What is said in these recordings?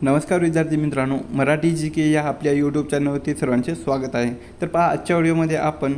नमस्कार विद्यार्थी मित्रांनो, मराठी जी के या आपल्या यूट्यूब चॅनलवरती सर्वांचे स्वागत आहे। तर पहा, आजच्या व्हिडिओमध्ये आपण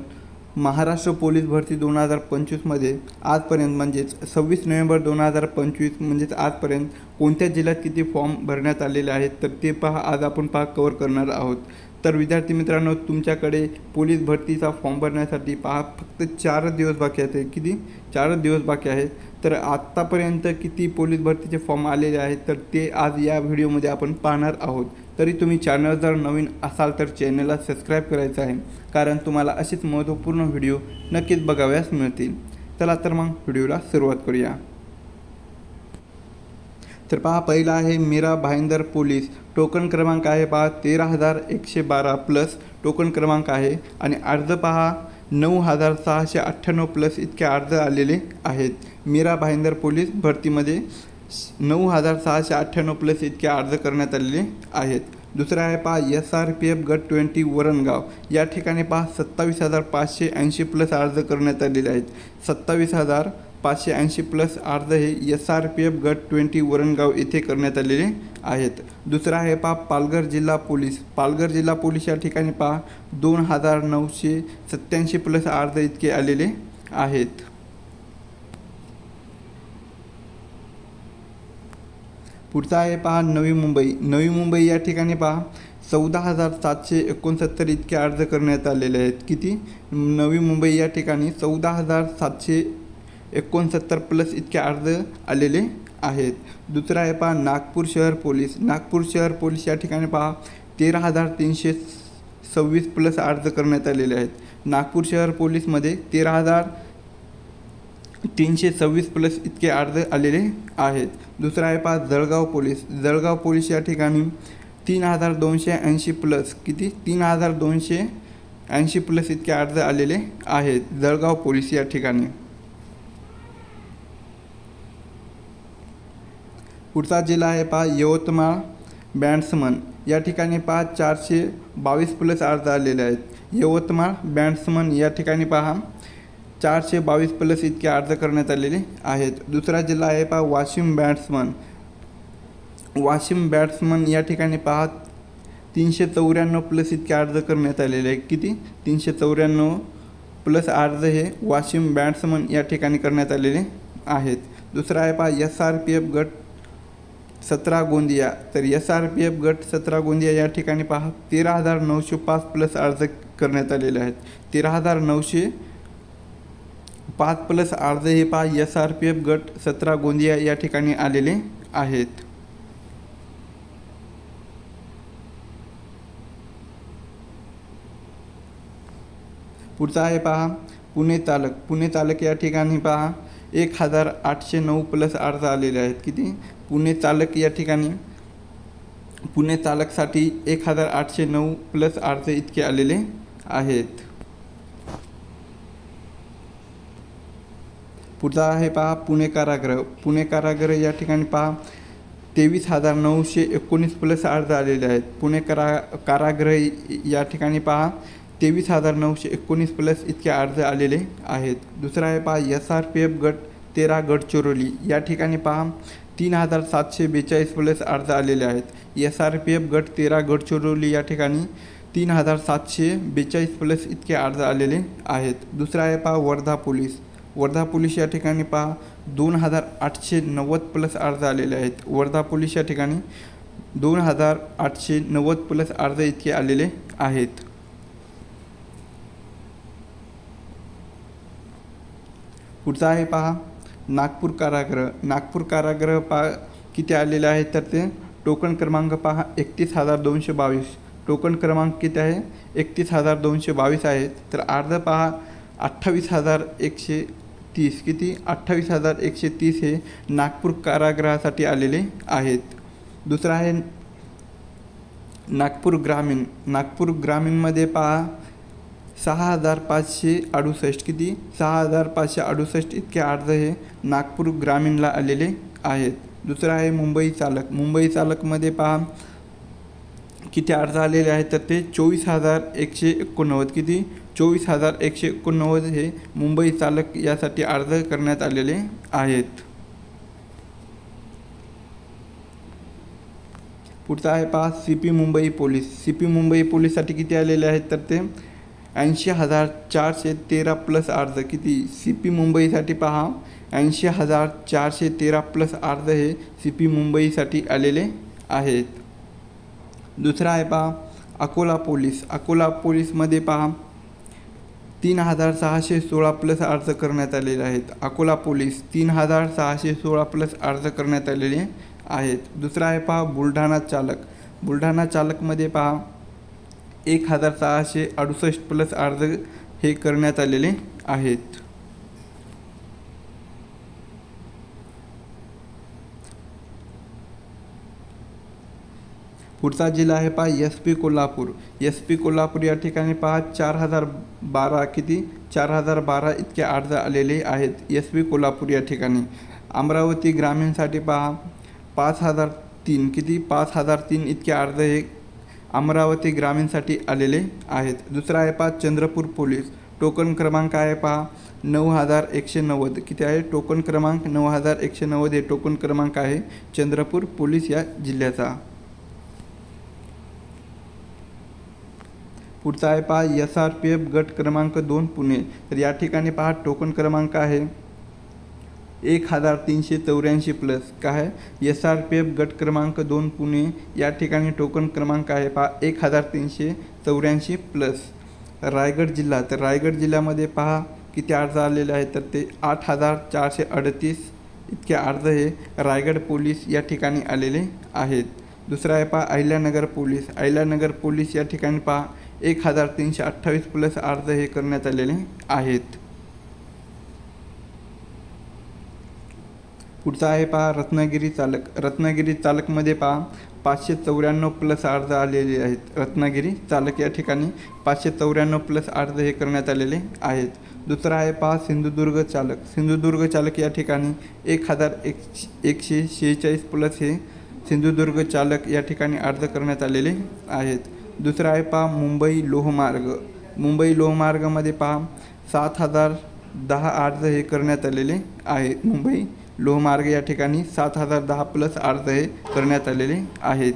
महाराष्ट्र पोलीस भरती 2025मध्ये आजपर्यंत म्हणजेच 26 नोव्हेंबर 2025 म्हणजेच आजपर्यंत कोणत्या जिल्ह्यात किती फॉर्म भरण्यात आलेले आहेत तर ते पहा आज आपण कव्हर करणार आहोत। तर विद्यार्थी मित्रांनो, तुमच्याकडे पोलीस भरतीचा फॉर्म भरण्यासाठी पहा फक्त 4 दिवस बाकी आहेत। किती? 4 दिवस बाकी आहेत। तर आत्तापर्यंत किती पोलीस भरतीचे फॉर्म आलेले आहेत तर ते आज या व्हिडिओमध्ये आपण पाहणार आहोत। तरी तुम्ही चॅनल जर नवीन असाल तर चॅनलला सबस्क्राईब करायचं आहे, कारण तुम्हाला असेच महत्त्वपूर्ण व्हिडिओ नक्कीच बघाव्यास मिळतील। चला तर मग व्हिडिओला सुरुवात करूया। तर पहा, पहिला आहे मीरा भाईंदर पोलीस, टोकन क्रमांक आहे पहा 13,112 प्लस टोकन क्रमांक आहे आणि अर्ज पहा 9,698 प्लस इतके अर्ज आलेले आहेत। मीरा भाईंदर पोलीस भरतीमध्ये 9,698 प्लस इतके अर्ज करण्यात आलेले आहेत। दुसरा आहे पहा SRPF गट 20 वरणगाव, या ठिकाणी पहा 27,580 प्लस अर्ज करण्यात आलेले आहेत। 27,580 प्लस अर्ज हे SRPF गट 20 वरणगाव येथे करण्यात आलेले आहेत। दुसरा आहे पहा पालघर जिल्हा पोलीस, पालघर जिल्हा पोलीस या ठिकाणी पहा 2,987 प्लस अर्ज इतके आलेले आहेत। पुढचा आहे पहा नवी मुंबई, नवी मुंबई या ठिकाणी पहा 14,769 इतके अर्ज करण्यात आलेले आहेत। किती? नवी मुंबई या ठिकाणी 14,769 प्लस इतके अर्ज आलेले आहेत। दुसरा आहे पहा नागपूर शहर पोलीस, नागपूर शहर पोलीस या ठिकाणी पहा 13,326 प्लस अर्ज करण्यात आलेले आहेत। नागपूर शहर पोलीसमध्ये 13,326 प्लस इतके अर्ज आलेले आहेत। दुसरा आहे पहा जळगाव पोलीस, जळगाव पोलीस या ठिकाणी 3,280 प्लस, किती? 3,280 प्लस इतके अर्ज आलेले आहेत जळगाव पोलीस या ठिकाणी। पुढचा जिल्हा आहे पहा यवतमाळ बॅट्समन, या ठिकाणी पहा 422 प्लस अर्ज आलेले आहेत। यवतमाळ बॅट्समन या ठिकाणी पहा 422 प्लस इतके अर्ज करण्यात आलेले आहेत। दुसरा जिल्हा आहे पहा वाशिम बॅट्समन, वाशिम बॅट्समन या ठिकाणी पहा 394 प्लस इतके अर्ज करण्यात आलेले आहेत। किती? 394 प्लस अर्ज हे वाशिम बॅट्समन या ठिकाणी करण्यात आलेले आहेत। दुसरा आहे पहा SRPF गट 17 गोंदिया, तर SRPF गट 17 गोंदिया या ठिकाणी पहा 13,905 प्लस अर्ज करण्यात आलेले आहेत। 13,905 प्लस अर्ज हे पहा SRPF गट 17 गोंदिया या ठिकाणी आलेले आहेत। पुढचा आहे पहा पुणे तालुक, पुणे तालुक या ठिकाणी पहा 1,809 प्लस अर्ज आलेले आहेत। किती? पुणे तालुक या ठिकाणी पुणे तालुक्यासाठी 1,809 प्लस अर्ज इतके आलेले आहेत। पुढचा आहे पहा पुणे कारागृह, पुणे कारागृह या ठिकाणी पहा 23,919 प्लस अर्ज आलेले आहेत। पुणे कारागृह या ठिकाणी पहा 23,919 प्लस इतके अर्ज आलेले आहेत। दुसरा आहे पहा SRPF गट 13 गडचिरोली, या ठिकाणी पहा 3,742 प्लस अर्ज आलेले आहेत। SRPF गट 13 गडचिरोली या ठिकाणी 3,742 प्लस इतके अर्ज आलेले आहेत। दुसरा आहे पहा वर्धा पोलीस, वर्धा पोलीस या ठिकाणी पहा 2,890 प्लस अर्ज आलेले आहेत। वर्धा पोलीस या ठिकाणी 2,890 प्लस अर्ज इतके आलेले आहेत। पुढचा आहे पहा नागपूर कारागृह, नागपूर कारागृह पहा किती आलेले आहेत तर ते टोकन क्रमांक पहा 31,222, टोकन क्रमांक किती आहे? 31,222 आहेत। तर अर्ज पहा 28,130, किती? 28,130 हे नागपूर कारागृहासाठी आलेले आहेत। दुसरा आहे नागपूर ग्रामीण, नागपूर ग्रामीणमध्ये पहा 6,568, किती? 6,568 इतके अर्ज हे नागपूर ग्रामीणला आलेले आहेत। दुसरा आहे मुंबई चालक, मुंबई चालकमध्ये पहा किती अर्ज आलेले आहेत तर ते 24,189, किती? 24,189 हे मुंबई चालक यासाठी अर्ज करण्यात आलेले आहेत। पुढचा आहे पहा CP Mumbai police. CP Mumbai पोलीससाठी किती आलेले आहेत तर ते 80,413 प्लस अर्ज. किती CP मुंबईसाठी पहा 80,413 प्लस अर्ज हे CP मुंबईसाठी आलेले आहेत. दुसरा आहे पहा अकोला पोलीस. अकोला पोलीसमध्ये पहा 3,616 प्लस अर्ज करण्यात आलेले आहेत. अकोला पोलीस 3,616 प्लस अर्ज करण्यात आलेले आहेत. दुसरा आहे पहा बुलढाणा चालक. बुलढाणा चालकमध्ये पहा 1,668 प्लस अर्ज हे करण्यात आलेले आहेत. पुढचा जिल्हा आहे पहा SP कोल्हापूर. SP कोल्हापूर या ठिकाणी पहा 4,012 किती 4,012 इतके अर्ज आलेले आहेत SP कोल्हापूर या ठिकाणी. अमरावती ग्रामीणसाठी पहा 5,003 किती 5,003 इतके अर्ज हे अमरावती ग्रामीणसाठी आलेले आहेत. दुसरा आहे पहा चंद्रपूर पोलीस. टोकन क्रमांक आहे पहा 9,190 किती आहे टोकन क्रमांक 9,190 हे टोकन क्रमांक आहे चंद्रपूर पोलीस या जिल्ह्याचा. पुढचा आहे पहा SRPF गट क्रमांक 2 पुणे. तर या ठिकाणी पहा टोकन क्रमांक आहे 1,384 प्लस. काय SRPF गट क्रमांक 2 पुणे या ठिकाणी टोकन क्रमांक आहे पहा 1,384 प्लस. रायगड जिल्हा. तर रायगड जिल्ह्यामध्ये पहा किती अर्ज आलेले आहेत तर ते 8,438 इतके अर्ज हे रायगड पोलीस या ठिकाणी आलेले आहेत. दुसरा आहे पहा अहिल्यानगर पोलीस. अहिल्यानगर पोलीस या ठिकाणी पहा 1,328 प्लस अर्ज हे करण्यात आलेले आहेत. पुढचा आहे पहा रत्नागिरी चालक. रत्नागिरी चालकमध्ये पहा 594 प्लस अर्ज आलेले आहेत. रत्नागिरी चालक या ठिकाणी 594 प्लस अर्ज हे करण्यात आलेले आहेत. दुसरा आहे पहा सिंधुदुर्ग चालक. सिंधुदुर्ग चालक या ठिकाणी 1,146 प्लस हे सिंधुदुर्ग चालक या ठिकाणी अर्ज करण्यात आलेले आहेत. दुसरा आहे पहा मुंबई लोहमार्ग. मुंबई लोहमार्गामध्ये पहा 7,010 अर्ज हे करण्यात आलेले आहेत. मुंबई लोहमार्ग या ठिकाणी 7,010 प्लस अर्ज हे करण्यात आलेले आहेत.